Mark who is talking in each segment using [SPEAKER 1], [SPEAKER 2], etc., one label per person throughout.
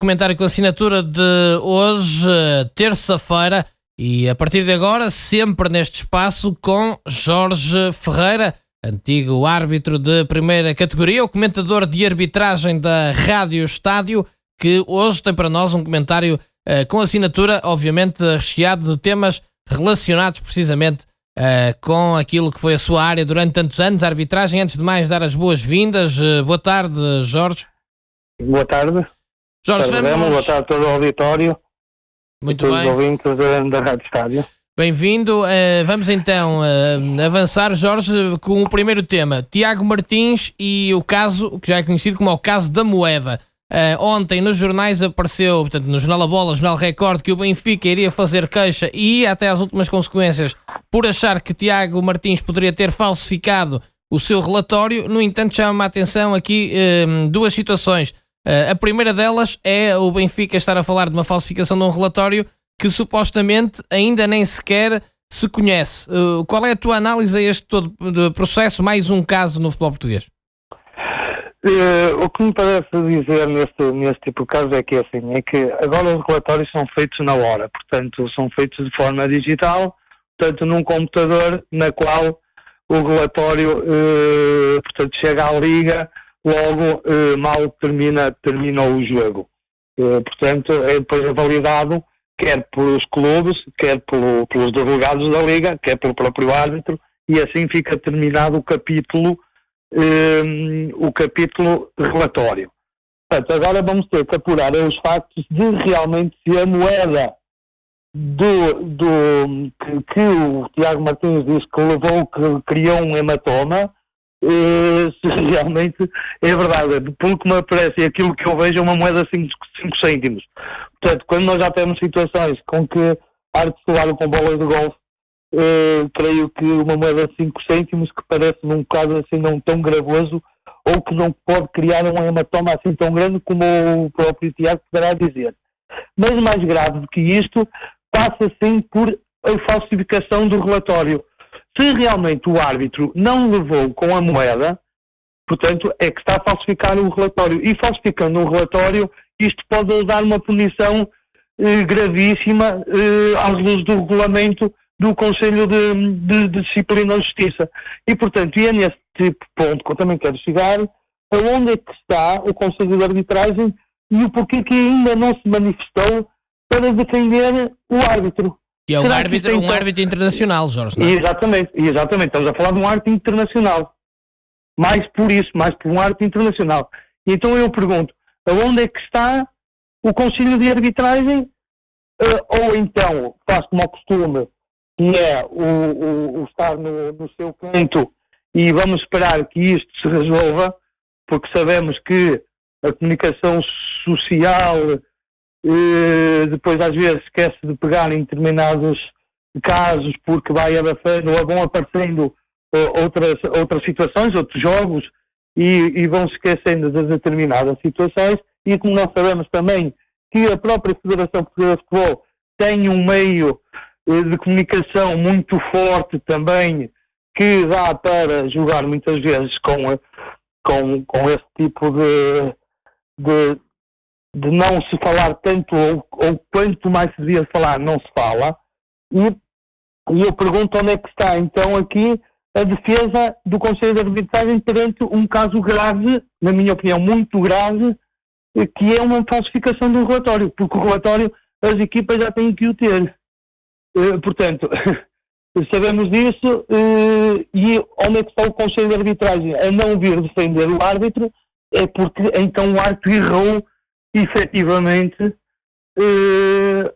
[SPEAKER 1] comentário com assinatura de hoje, terça-feira, e a partir de agora, sempre neste espaço, com Jorge Ferreira, antigo árbitro de primeira categoria, o comentador de arbitragem da Rádio Estádio, que hoje tem para nós um comentário com assinatura, obviamente recheado de temas relacionados precisamente com aquilo que foi a sua área durante tantos anos, a arbitragem. Antes de mais, dar as boas-vindas. Boa tarde, Jorge.
[SPEAKER 2] Boa tarde.
[SPEAKER 1] Jorge,
[SPEAKER 2] Boa tarde a todo o auditório.
[SPEAKER 1] Muito
[SPEAKER 2] todos
[SPEAKER 1] bem.
[SPEAKER 2] Os ouvintes da Rádio Estádio.
[SPEAKER 1] Bem-vindo. Vamos então avançar, Jorge, com o primeiro tema. Tiago Martins e o caso, que já é conhecido como o caso da moeda. Ontem nos jornais apareceu, portanto, no Jornal A Bola, Jornal Record, que o Benfica iria fazer queixa e ia até às últimas consequências por achar que Tiago Martins poderia ter falsificado o seu relatório. No entanto, chama-me a atenção aqui duas situações. A primeira delas é o Benfica estar a falar de uma falsificação de um relatório que supostamente ainda nem sequer se conhece. Qual é a tua análise a este todo processo, mais um caso no futebol português?
[SPEAKER 2] O que me parece dizer neste tipo de casos é que agora os relatórios são feitos na hora, portanto são feitos de forma digital, portanto num computador na qual o relatório portanto, chega à liga logo mal terminou o jogo. Portanto é depois validado quer pelos clubes, quer pelos delegados da liga, quer pelo próprio árbitro, e assim fica terminado o capítulo relatório. Portanto, agora vamos ter que apurar os factos de realmente se a moeda que o Tiago Martins diz que levou, que criou um hematoma, se realmente é verdade. Pelo que me parece, e aquilo que eu vejo é uma moeda de 5 cêntimos. Portanto, quando nós já temos situações com que árbitros jogaram com bolas de golfe, creio que uma moeda de 5 cêntimos, que parece-me um bocado assim não tão gravoso, ou que não pode criar um hematoma assim tão grande como o próprio Tiago poderá dizer. Mas mais grave do que isto, passa sim por a falsificação do relatório. Se realmente o árbitro não levou com a moeda, portanto, é que está a falsificar o relatório. E falsificando o relatório, isto pode dar uma punição gravíssima às luzes do regulamento do Conselho de Disciplina e Justiça. E, portanto, é nesse tipo de ponto que eu também quero chegar, aonde é que está o Conselho de Arbitragem e o porquê que ainda não se manifestou para defender o árbitro.
[SPEAKER 1] Que é um árbitro internacional, Jorge, não é?
[SPEAKER 2] Exatamente. Estamos a falar de um árbitro internacional. Mais por um árbitro internacional. E então eu pergunto, aonde é que está o Conselho de Arbitragem? Ou então, faz como ao costume, que é o estar no seu canto e vamos esperar que isto se resolva, porque sabemos que a comunicação social depois às vezes esquece de pegar em determinados casos porque vai abafando ou vão aparecendo outras situações, outros jogos e vão se esquecendo de determinadas situações. E como nós sabemos também que a própria Federação Portuguesa de Futebol tem um meio de comunicação muito forte também, que dá para jogar muitas vezes com esse tipo de não se falar tanto, ou quanto mais se devia falar, não se fala. E eu pergunto onde é que está então aqui a defesa do Conselho de Arbitragem perante um caso grave, na minha opinião muito grave, que é uma falsificação do relatório, porque o relatório as equipas já têm que o ter. Portanto, sabemos disso, e onde é que está o Conselho de Arbitragem a não vir defender o árbitro, é porque então o árbitro errou efetivamente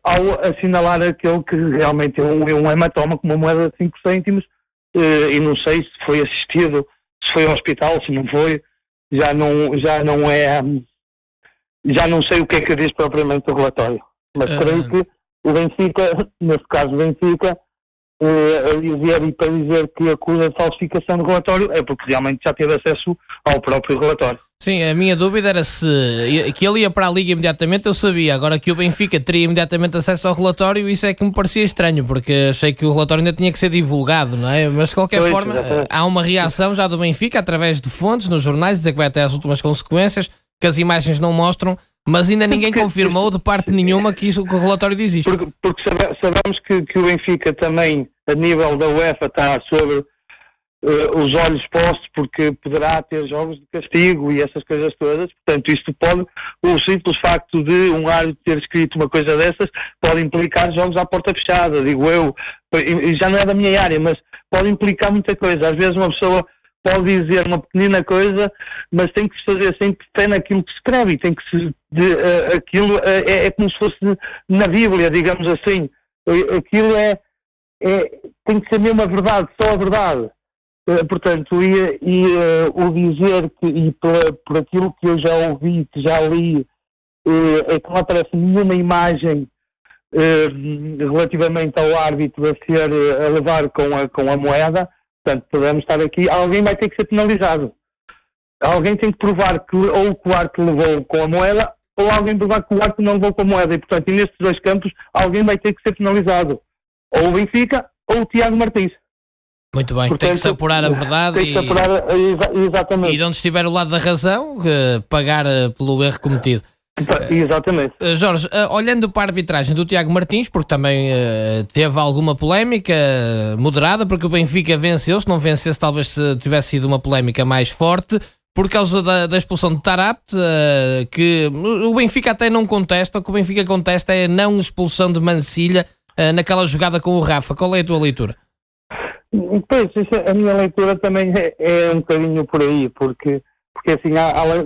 [SPEAKER 2] ao assinalar aquele que realmente é um hematoma com uma moeda de 5 cêntimos, e não sei se foi assistido, se foi ao hospital, se não foi, já não sei o que é que diz propriamente o relatório, mas creio que o Benfica, nesse caso o Benfica, para dizer que acusa de falsificação do relatório é porque realmente já teve acesso ao próprio relatório.
[SPEAKER 1] Sim, a minha dúvida era que ele ia para a Liga imediatamente, eu sabia. Agora que o Benfica teria imediatamente acesso ao relatório, isso é que me parecia estranho, porque achei que o relatório ainda tinha que ser divulgado, não é? Mas de qualquer forma, há uma reação já do Benfica, através de fontes nos jornais, dizer que vai até às últimas consequências, que as imagens não mostram, mas ainda ninguém confirmou de parte nenhuma que o relatório diz isto.
[SPEAKER 2] Porque sabemos que o Benfica também, a nível da UEFA, está sobre os olhos postos, porque poderá ter jogos de castigo e essas coisas todas. Portanto, isto pode, o simples facto de um árbitro ter escrito uma coisa dessas, pode implicar jogos à porta fechada, digo eu, e já não é da minha área, mas pode implicar muita coisa. Às vezes uma pessoa pode dizer uma pequenina coisa, mas tem que se fazer sempre fé naquilo que se escreve, e tem que se, aquilo é como se fosse na Bíblia, digamos assim. Aquilo tem que ser mesmo a verdade, só a verdade. Portanto, o dizer que, e por aquilo que eu já ouvi, que já li, é que não aparece nenhuma imagem relativamente ao árbitro a levar com a moeda. Portanto, podemos estar aqui, alguém vai ter que ser penalizado. Alguém tem que provar que ou que o árbitro levou com a moeda, ou alguém provar que o árbitro não levou com a moeda. E, portanto, nestes dois campos, alguém vai ter que ser penalizado. Ou o Benfica, ou o Tiago Martins.
[SPEAKER 1] Muito bem, portanto, tem que se apurar a verdade
[SPEAKER 2] tem que apurar, exatamente.
[SPEAKER 1] E de onde estiver o lado da razão, pagar pelo erro cometido.
[SPEAKER 2] Exatamente.
[SPEAKER 1] Jorge, olhando para a arbitragem do Tiago Martins, porque também teve alguma polémica moderada, porque o Benfica venceu, se não vencesse talvez tivesse sido uma polémica mais forte, por causa da expulsão de Tarabt, que o Benfica até não contesta, o que o Benfica contesta é a não expulsão de Mancilha naquela jogada com o Rafa. Qual é a tua leitura?
[SPEAKER 2] Pois, a minha leitura também é um bocadinho por aí, porque assim,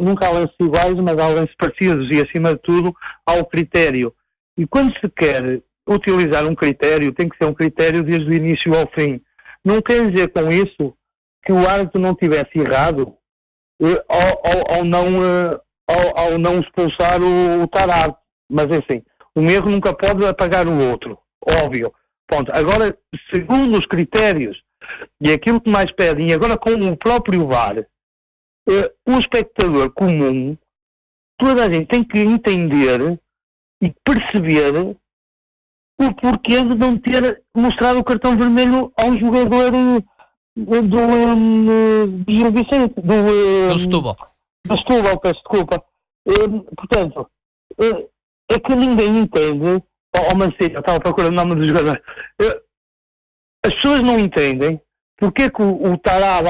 [SPEAKER 2] nunca há lances iguais, mas há lances parecidos e, acima de tudo, há o critério. E quando se quer utilizar um critério, tem que ser um critério desde o início ao fim. Não quer dizer com isso que o árbitro não tivesse errado ao não expulsar o Tarab. Mas, assim, um erro nunca pode apagar o outro, óbvio. Ponto. Agora, segundo os critérios e aquilo que mais pedem, e agora com o próprio VAR, o espectador comum, toda a gente tem que entender e perceber o porquê de não ter mostrado o cartão vermelho a um jogador do Gil Vicente,
[SPEAKER 1] do Setúbal.
[SPEAKER 2] Do Setúbal, peço desculpa. Portanto, é que ninguém entende. Mancilha, estava procurando o nome do jogador. As pessoas não entendem porque que o Tarab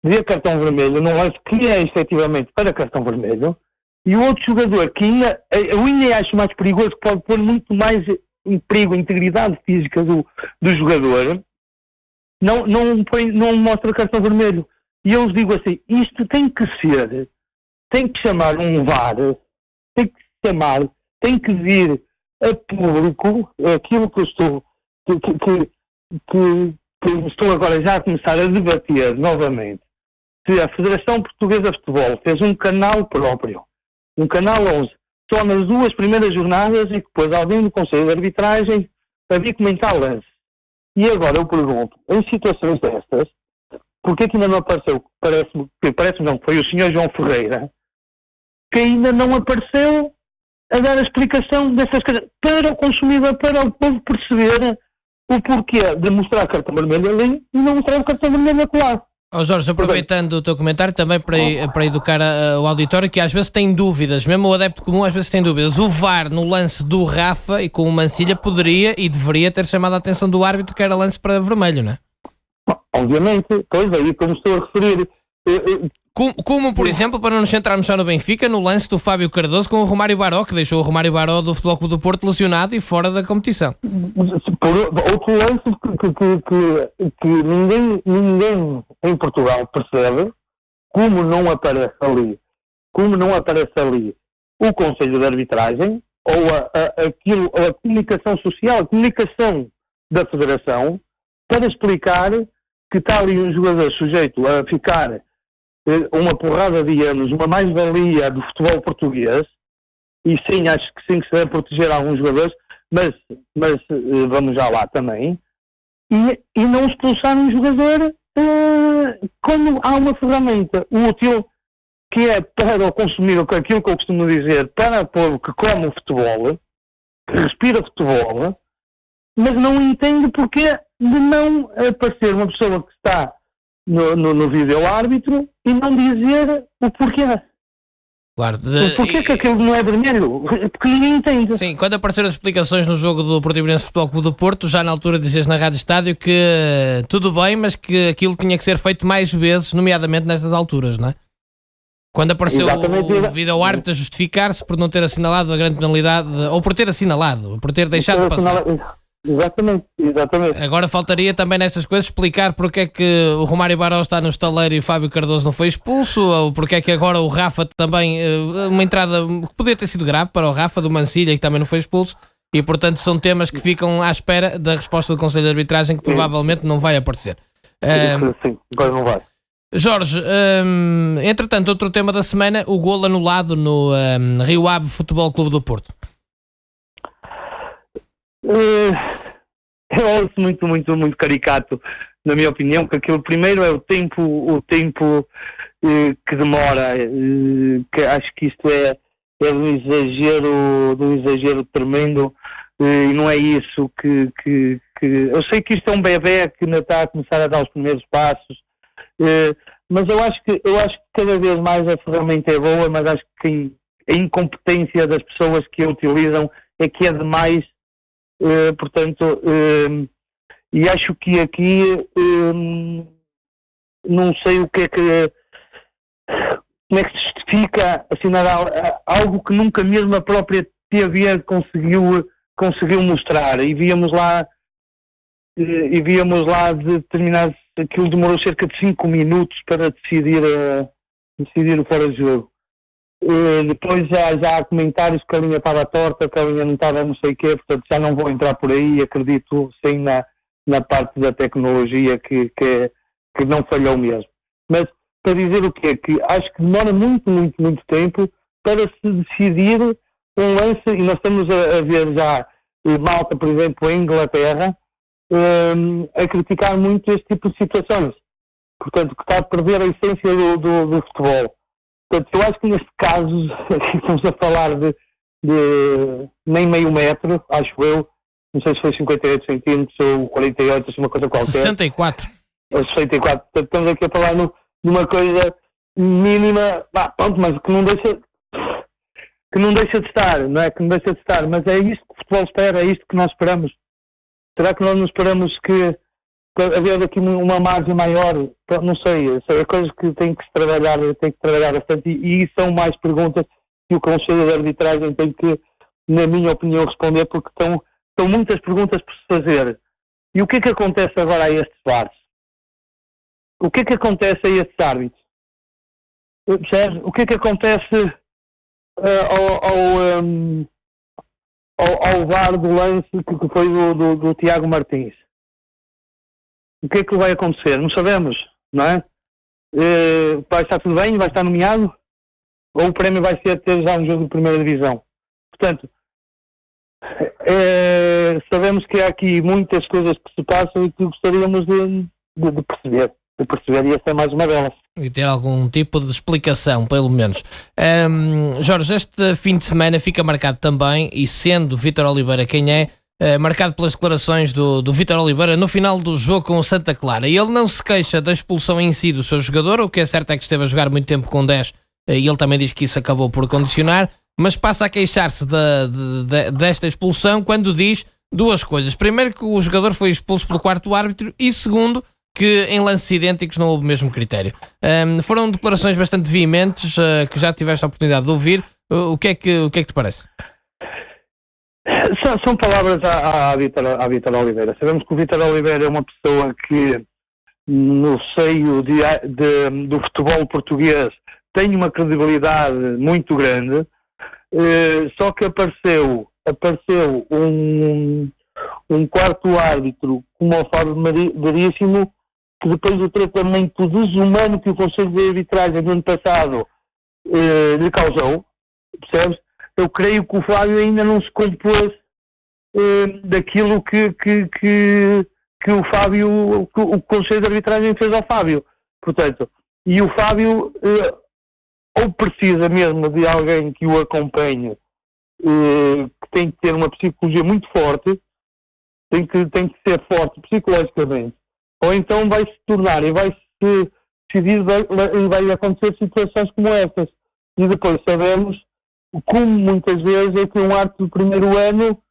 [SPEAKER 2] vê cartão vermelho num lance que é efetivamente para cartão vermelho, e o outro jogador que eu ainda acho mais perigoso, que pode pôr muito mais em perigo a integridade física do jogador, não mostra cartão vermelho. E eu digo assim, isto tem que chamar um VAR, tem que vir a público aquilo que eu estou agora já a começar a debater novamente. Se a Federação Portuguesa de Futebol fez um canal próprio, um canal 11, só nas 2 primeiras jornadas, e depois alguém do Conselho de Arbitragem havia comentar lance. E agora eu pergunto, em situações destas, porque que ainda não apareceu? Parece-me não, foi o Sr. João Ferreira, que ainda não apareceu a dar a explicação dessas coisas para o consumidor, para o povo perceber o porquê de mostrar cartão vermelho ali e não mostrar o cartão vermelho acolá.
[SPEAKER 1] Jorge, aproveitando o teu comentário também para educar o auditório, que às vezes tem dúvidas, mesmo o adepto comum às vezes tem dúvidas. O VAR no lance do Rafa e com o Mancilha poderia e deveria ter chamado a atenção do árbitro que era lance para vermelho, não é?
[SPEAKER 2] Obviamente, pois aí como estou a referir.
[SPEAKER 1] Como, por exemplo, para não nos centrarmos só no Benfica, no lance do Fábio Cardoso com o Romário Baró, que deixou o Romário Baró do Futebol Clube do Porto lesionado e fora da competição.
[SPEAKER 2] Outro lance que ninguém em Portugal percebe, como não aparece ali o Conselho de Arbitragem ou a comunicação social, a comunicação da Federação, para explicar que está ali um jogador sujeito a ficar uma porrada de anos, uma mais-valia do futebol português, e sim, acho que sim, que se deve proteger alguns jogadores, mas vamos já lá também, e não expulsar um jogador quando há uma ferramenta útil que é para o consumidor, aquilo que eu costumo dizer, para o povo que come o futebol, que respira futebol, mas não entende porque de não aparecer uma pessoa que está no vídeo árbitro e não dizer o porquê.
[SPEAKER 1] Claro.
[SPEAKER 2] Porquê que aquilo não é vermelho? Porque ninguém entende.
[SPEAKER 1] Sim, quando apareceram as explicações no jogo do Portimonense Futebol Clube do Porto, já na altura dizias na Rádio Estádio que tudo bem, mas que aquilo tinha que ser feito mais vezes, nomeadamente nestas alturas, não é? Quando apareceu o vídeo-árbitro a justificar-se por não ter assinalado a grande penalidade, ou por ter assinalado, por ter deixado de passar.
[SPEAKER 2] Exatamente.
[SPEAKER 1] Agora faltaria também nestas coisas explicar porque é que o Romário Baró está no estaleiro e o Fábio Cardoso não foi expulso, ou porque é que agora o Rafa também, uma entrada que podia ter sido grave para o Rafa do Mancilha, que também não foi expulso, e portanto são temas que ficam à espera da resposta do Conselho de Arbitragem, que provavelmente não vai aparecer.
[SPEAKER 2] Sim, agora não vai.
[SPEAKER 1] Jorge, entretanto, outro tema da semana, o golo anulado no Rio Ave Futebol Clube do Porto.
[SPEAKER 2] Eu ouço muito caricato, na minha opinião, que aquilo primeiro é o tempo que demora, que acho que isto é de um exagero tremendo, e não é isso que eu sei que isto é um bebé que ainda está a começar a dar os primeiros passos, mas eu acho que cada vez mais a ferramenta é boa, mas acho que a incompetência das pessoas que a utilizam é que é demais. Portanto, e acho que aqui não sei como é que se justifica assinar algo que nunca mesmo a própria TV conseguiu mostrar, e víamos lá determinados, aquilo demorou cerca de 5 minutos para decidir o fora de jogo. Depois já há comentários que a linha estava torta, que a linha não estava não sei o quê, portanto já não vou entrar por aí, acredito sim na parte da tecnologia que não falhou mesmo. Mas para dizer o quê? Que acho que demora muito tempo para se decidir um lance, e nós estamos a ver já malta, por exemplo, em Inglaterra, a criticar muito este tipo de situações. Portanto, que está a perder a essência do futebol. Portanto, eu acho que neste caso, aqui estamos a falar de nem meio metro, acho eu, não sei se foi 58 centímetros ou 48, uma coisa qualquer.
[SPEAKER 1] 64.
[SPEAKER 2] Ou 64. Portanto, estamos aqui a falar numa coisa mínima, pronto, mas que não deixa de estar, não é? Que não deixa de estar, mas é isto que o futebol espera, é isto que nós esperamos. Será que nós não esperamos que haver aqui uma margem maior? Não sei, é coisas que tem que trabalhar bastante, e são mais perguntas que o Conselho de Arbitragem tem que, na minha opinião, responder, porque são muitas perguntas por se fazer. E o que é que acontece agora a estes VARs? O que é que acontece a estes árbitros? Percebes? O que é que acontece ao VAR do lance que foi do Tiago Martins? O que é que vai acontecer? Não sabemos, não é? Vai estar tudo bem? Vai estar nomeado? Ou o prémio vai ser ter já um jogo de primeira divisão? Portanto, sabemos que há aqui muitas coisas que se passam e que gostaríamos de perceber. E essa é mais uma delas.
[SPEAKER 1] E ter algum tipo de explicação, pelo menos. Jorge, este fim de semana fica marcado também, e sendo Vítor Oliveira quem é, marcado pelas declarações do Vítor Oliveira no final do jogo com o Santa Clara. E ele não se queixa da expulsão em si do seu jogador, o que é certo é que esteve a jogar muito tempo com 10, e ele também diz que isso acabou por condicionar, mas passa a queixar-se desta expulsão quando diz duas coisas. Primeiro, que o jogador foi expulso pelo quarto árbitro, e segundo, que em lances idênticos não houve o mesmo critério. Foram declarações bastante veementes, que já tiveste a oportunidade de ouvir. O que é que te parece?
[SPEAKER 2] São palavras à Vítor Oliveira. Sabemos que o Vítor Oliveira é uma pessoa que, no seio do futebol português, tem uma credibilidade muito grande, só que apareceu um quarto árbitro como o Fábio Veríssimo, que depois do tratamento desumano que o Conselho de Arbitragem do ano passado lhe causou, percebes? Eu creio que o Fábio ainda não se compôs daquilo que o Conselho de Arbitragem fez ao Fábio. Portanto, e o Fábio ou precisa mesmo de alguém que o acompanhe, que tem que ter uma psicologia muito forte, tem que ser forte psicologicamente, ou então vai se tornar e vai se decidir, vai acontecer situações como essas. e depois sabemos como muitas vezes é que um árbitro do primeiro ano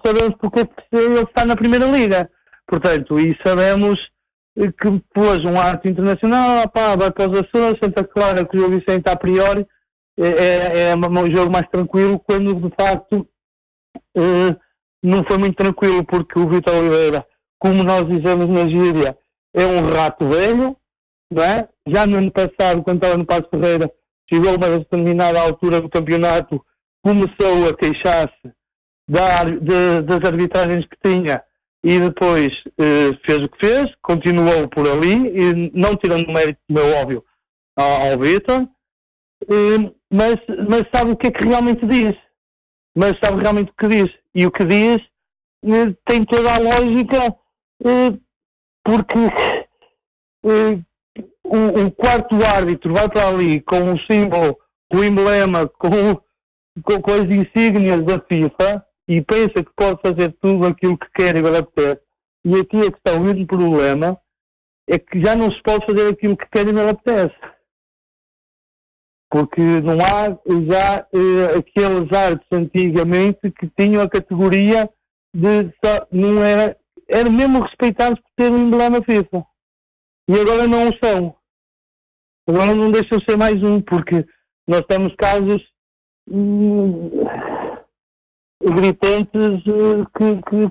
[SPEAKER 2] sabemos porque é que ele está na Primeira Liga. Portanto, e sabemos que depois um árbitro internacional vai para os Açores, Santa Clara, que o Gil Vicente a priori é um jogo mais tranquilo, quando de facto não foi muito tranquilo, porque o Vítor Oliveira, como nós dizemos na gíria, é um rato velho, não é? Já no ano passado, quando estava no Paço Ferreira, chegou a uma determinada altura do campeonato, começou a queixar-se das arbitragens que tinha, e depois fez o que fez, continuou por ali, e não tirando mérito, meu óbvio, ao Vítor, mas sabe o que é que realmente diz. Mas sabe realmente o que diz. E o que diz tem toda a lógica, porque o quarto árbitro vai para ali com o símbolo, com o emblema, com as insígnias da FIFA, e pensa que pode fazer tudo aquilo que quer e vai apetece. E aqui a questão, o mesmo problema, é que já não se pode fazer aquilo que quer e não apetece. Porque não há já aqueles árbitros antigamente que tinham a categoria não era mesmo respeitados por ter um emblema FIFA. E agora não o são. Agora não deixam ser mais um, porque nós temos casos gritantes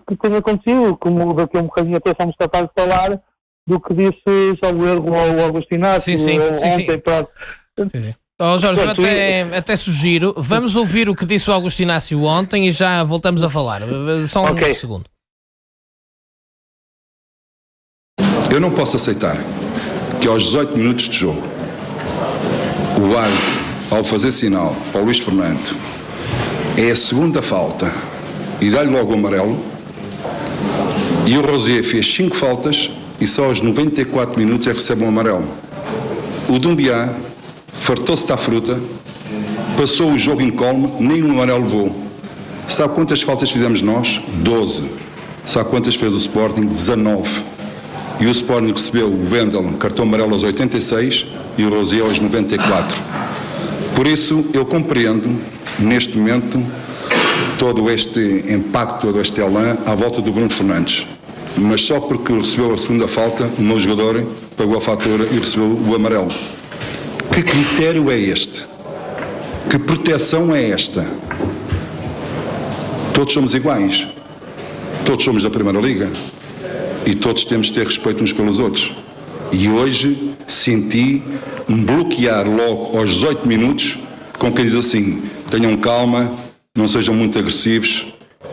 [SPEAKER 2] que têm acontecido, como daqui a um bocadinho até somos capazes de falar do que disse ao erro ao Augusto Inácio ontem. Pronto.
[SPEAKER 1] Sim. Jorge, eu até sugiro, vamos ouvir o que disse o Augusto Inácio ontem e já voltamos a falar. Só um segundo.
[SPEAKER 3] Eu não posso aceitar que aos 18 minutos de jogo o árbitro, ao fazer sinal para o Luís Fernando, é a segunda falta e dá-lhe logo o amarelo, e o Rosier fez 5 faltas e só aos 94 minutos é que recebe um amarelo. O Dumbiá fartou-se da fruta, passou o jogo incólume, nem um amarelo levou. Sabe quantas faltas fizemos nós? 12. Sabe quantas fez o Sporting? 19. E o Sporting recebeu o Wendel, cartão amarelo aos 86 e o Rosier aos 94. Por isso, eu compreendo, neste momento, todo este impacto, todo este elan à volta do Bruno Fernandes. Mas só porque recebeu a segunda falta, o meu jogador pagou a fatura e recebeu o amarelo. Que critério é este? Que proteção é esta? Todos somos iguais. Todos somos da Primeira Liga. E todos temos de ter respeito uns pelos outros. E hoje senti-me bloquear logo aos 18 minutos com quem diz assim: tenham calma, não sejam muito agressivos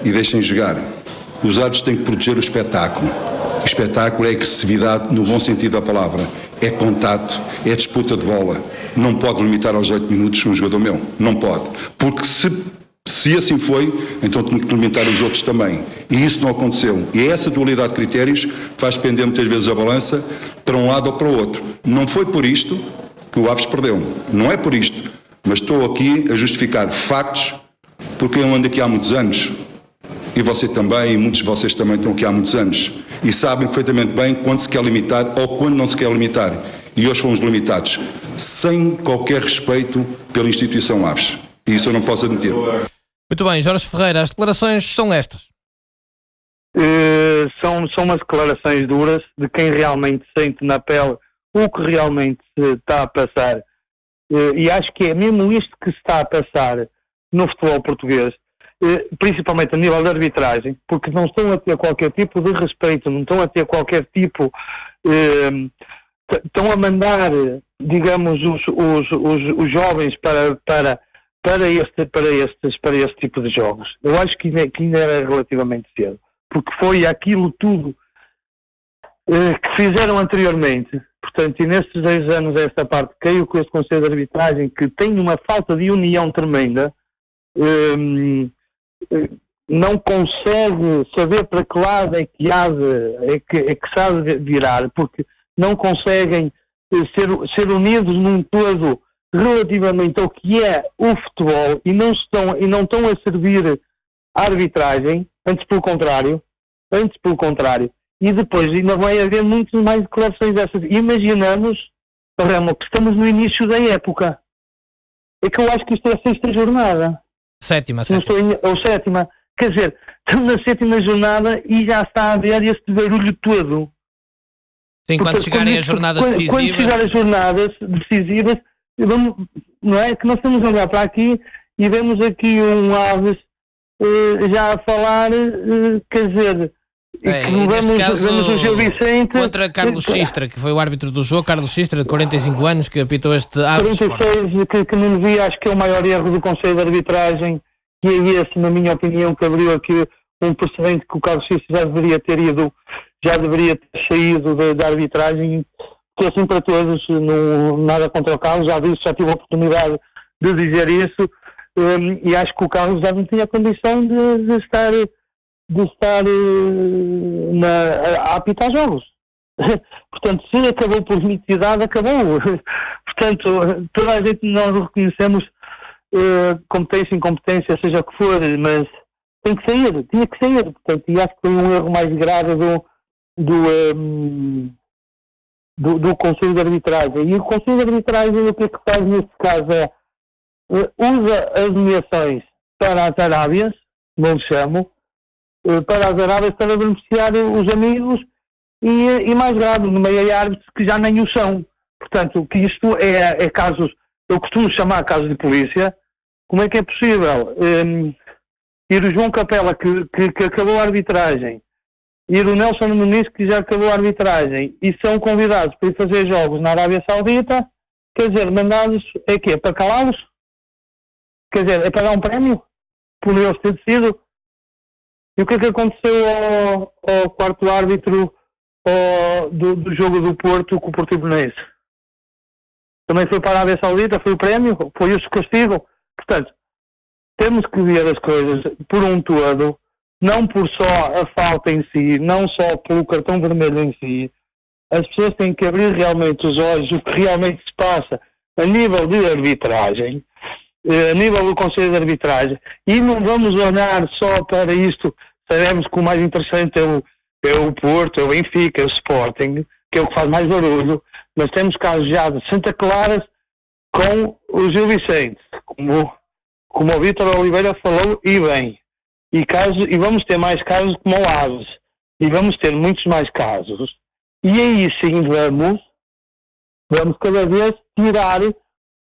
[SPEAKER 3] e deixem jogar. Os árbitros têm que proteger o espetáculo. O espetáculo é agressividade no bom sentido da palavra. É contato, é disputa de bola. Não pode limitar aos 8 minutos um jogador meu. Não pode. Porque se assim foi, então tem que limitar os outros também. E isso não aconteceu. E é essa dualidade de critérios que faz pender muitas vezes a balança para um lado ou para o outro. Não foi por isto que o Aves perdeu. Não é por isto. Mas estou aqui a justificar factos, porque eu ando aqui há muitos anos. E você também, e muitos de vocês também estão aqui há muitos anos. E sabem perfeitamente bem quando se quer limitar ou quando não se quer limitar. E hoje fomos limitados, sem qualquer respeito pela instituição Aves. E isso eu não posso admitir.
[SPEAKER 1] Muito bem, Jorge Ferreira, as declarações são estas.
[SPEAKER 2] São umas declarações duras de quem realmente sente na pele o que realmente se está a passar. E acho que é mesmo isto que se está a passar no futebol português, principalmente a nível de arbitragem, porque não estão a ter qualquer tipo de respeito, não estão a ter qualquer tipo... estão a mandar, digamos, os jovens para este tipo de jogos. Eu acho que ainda era relativamente cedo, porque foi aquilo tudo que fizeram anteriormente. Portanto, e nestes 10 anos esta parte caiu com este Conselho de Arbitragem, que tem uma falta de união tremenda, não consegue saber para que lado é que se há de virar, porque não conseguem ser unidos num todo relativamente ao que é o futebol, e não estão a servir a arbitragem, antes pelo contrário, e depois ainda vai haver muitas mais declarações dessas. Imaginamos Remo, que estamos no início da época. É que eu acho que isto é a 6ª jornada.
[SPEAKER 1] Sétima.
[SPEAKER 2] Ou 7ª. Quer dizer, estamos na 7ª jornada e já está a haver este barulho todo.
[SPEAKER 1] Sim, quando chegarem as jornadas decisivas.
[SPEAKER 2] Quando chegar as jornadas decisivas, vamos, não é? Que nós estamos a olhar para aqui e vemos aqui um Aves já a falar, quer dizer, vemos o Gil Vicente
[SPEAKER 1] contra Carlos Sistra, que foi o árbitro do jogo. Carlos Sistra, de 45 anos, que apitou este Aves.
[SPEAKER 2] 46, que não devia, acho que é o maior erro do Conselho de Arbitragem, e é esse, na minha opinião, que abriu aqui um precedente que o Carlos Sistra já deveria ter saído da arbitragem, que assim para todos, nada contra o Carlos, já tive a oportunidade de dizer isso, e acho que o Carlos já não tinha condição de estar a apitar jogos. Portanto, se acabou por nitidade, acabou. Portanto, toda a gente, nós reconhecemos competência, incompetência, seja o que for, mas tinha que sair. Portanto, e acho que foi um erro mais grave do Conselho de Arbitragem. E o Conselho de Arbitragem, o que é que faz neste caso usa as nomeações para as Arábias, não lhe chamo, para as Arábias para beneficiar os amigos e mais grave, nomeia árbitros que já nem o são. Portanto, que isto é casos, eu costumo chamar casos de polícia. Como é que é possível ir o João Capela, que acabou a arbitragem, ir o Nelson Muniz, que já acabou a arbitragem, e são convidados para ir fazer jogos na Arábia Saudita, quer dizer, mandados é quê? Para calá-los? Quer dizer, é para dar um prémio? Por eles ter sido? E o que é que aconteceu ao quarto árbitro do jogo do Porto com o Portimonense? Também foi para a Arábia Saudita? Foi o prémio? Foi esse o castigo? Portanto, temos que ver as coisas por um todo, não por só a falta em si, não só pelo cartão vermelho em si. As pessoas têm que abrir realmente os olhos, o que realmente se passa a nível de arbitragem, a nível do Conselho de Arbitragem, e não vamos olhar só para isto. Sabemos que o mais interessante é o Porto, é o Benfica, é o Sporting, que é o que faz mais barulho, mas temos casos já de Santa Clara com o Gil Vicente, como o Vítor Oliveira falou, e bem, e vamos ter mais casos como o Aves, e vamos ter muitos mais casos, e aí sim vamos cada vez tirar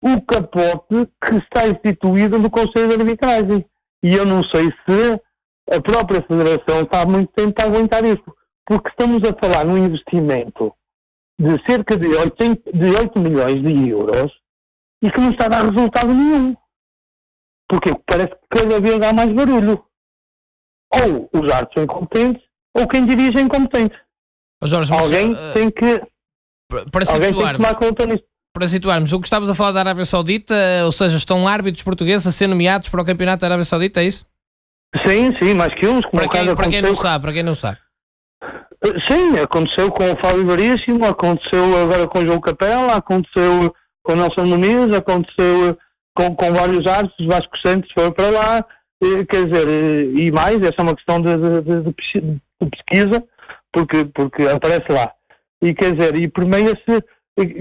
[SPEAKER 2] o capote que está instituído no Conselho de Arbitragem. E eu não sei se a própria Federação está há muito tempo a aguentar isso, porque estamos a falar num investimento de cerca de 8 milhões de euros e que não está a dar resultado nenhum. Porque parece que cada vez há mais barulho. Ou os árbitros são incompetentes, ou quem dirige é incompetente.
[SPEAKER 1] Jorge,
[SPEAKER 2] alguém tem que
[SPEAKER 1] tomar
[SPEAKER 2] conta nisso.
[SPEAKER 1] Para situarmos, o que estavas a falar da Arábia Saudita, ou seja, estão árbitros portugueses a ser nomeados para o campeonato da Arábia Saudita, é isso?
[SPEAKER 2] Sim, mais que uns.
[SPEAKER 1] Para quem não sabe.
[SPEAKER 2] Sim, aconteceu com o Fábio Veríssimo, aconteceu agora com o João Capela, aconteceu com o Nelson Muniz, aconteceu com vários árbitros, Vasco Santos foi para lá, quer dizer, e mais, essa é uma questão de pesquisa, porque aparece lá. E quer dizer, e permeia-se.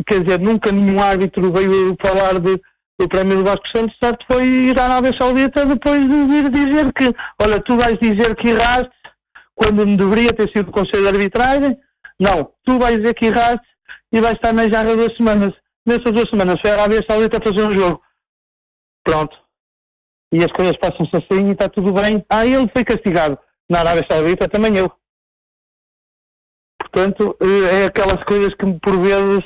[SPEAKER 2] Quer dizer, nunca nenhum árbitro veio falar do prémio do Vasco Santos, certo? Foi ir à Arábia Saudita depois de vir dizer que, olha, tu vais dizer que erraste quando deveria ter sido o Conselho de Arbitragem. Não, tu vais dizer que erraste e vais estar na jarra 2 semanas. Nessas 2 semanas foi à Arábia Saudita fazer um jogo. Pronto. E as coisas passam-se assim e está tudo bem. Ele foi castigado na Arábia Saudita, também eu. Portanto, é aquelas coisas que por vezes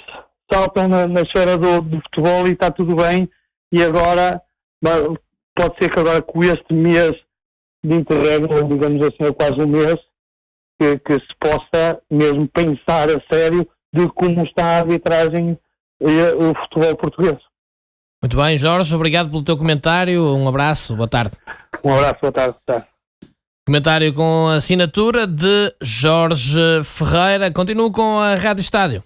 [SPEAKER 2] saltam na esfera do futebol e está tudo bem, e agora pode ser que agora com este mês de interregno, digamos assim, é quase um mês, que se possa mesmo pensar a sério de como está a arbitragem e o futebol português.
[SPEAKER 1] Muito bem, Jorge, obrigado pelo teu comentário, um abraço, boa tarde.
[SPEAKER 2] Um abraço, boa tarde.
[SPEAKER 1] Comentário com a assinatura de Jorge Ferreira. Continuo com a Rádio Estádio.